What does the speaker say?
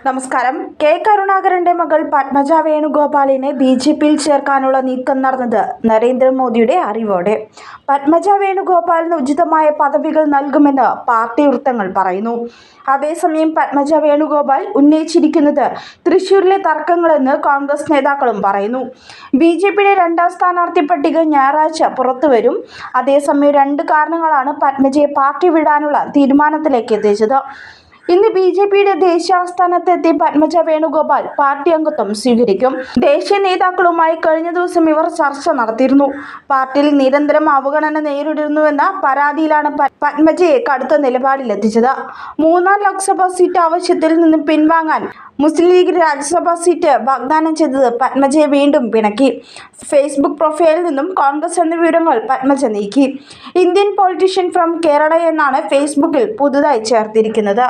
നമസ്കാരം. കെ കരുണാകരന്റെ മകൾ പത്മജ വേണുഗോപാലിനെ ബി.ജെ.പിയിൽ ചേർക്കാനുള്ള നീക്കം നടന്നത് നരേന്ദ്രമോദിയുടെ അറിവോടെ. പത്മജ വേണുഗോപാലിന് ഉചിതമായ പദവികൾ നൽകുമെന്ന് പാർട്ടി വൃത്തങ്ങൾ പറയുന്നു. അതേസമയം പത്മജ വേണുഗോപാൽ ഉന്നയിച്ചിരിക്കുന്നത് തൃശൂരിലെ തർക്കങ്ങളെന്ന് കോൺഗ്രസ് നേതാക്കളും പറയുന്നു. ബി.ജെ.പിയുടെ രണ്ടാം സ്ഥാനാർത്ഥി പട്ടിക ഞായറാഴ്ച പുറത്തുവരും. അതേസമയം 2 കാരണങ്ങളാണ് പത്മജയെ പാർട്ടി വിടാനുള്ള തീരുമാനത്തിലേക്ക് എത്തിച്ചത്. ഇന്ന് ബി.ജെ.പിയുടെ ദേശീയ ആസ്ഥാനത്തെത്തി പത്മജ വേണുഗോപാൽ പാർട്ടി അംഗത്വം സ്വീകരിക്കും. ദേശീയ നേതാക്കളുമായി കഴിഞ്ഞ ദിവസം ഇവർ ചർച്ച നടത്തിയിരുന്നു. പാർട്ടിയിൽ നിരന്തരം അവഗണന നേരിടുന്നുവെന്ന പരാതിയിലാണ് പത്മജയെ കടുത്ത നിലപാടിലെത്തിച്ചത്. 3ാം ലോക്സഭാ സീറ്റ് ആവശ്യത്തിൽ നിന്നും പിൻവാങ്ങാൻ മുസ്ലിം ലീഗ് രാജ്യസഭാ സീറ്റ് വാഗ്ദാനം ചെയ്തത് പത്മജയെ വീണ്ടും പിണക്കി. ഫേസ്ബുക്ക് പ്രൊഫൈലിൽ നിന്നും കോൺഗ്രസ് എന്ന വിവരങ്ങൾ പത്മജ നീക്കി. ഇന്ത്യൻ പൊളിറ്റീഷ്യൻ ഫ്രം കേരള എന്നാണ് ഫേസ്ബുക്കിൽ പുതുതായി ചേർത്തിരിക്കുന്നത്.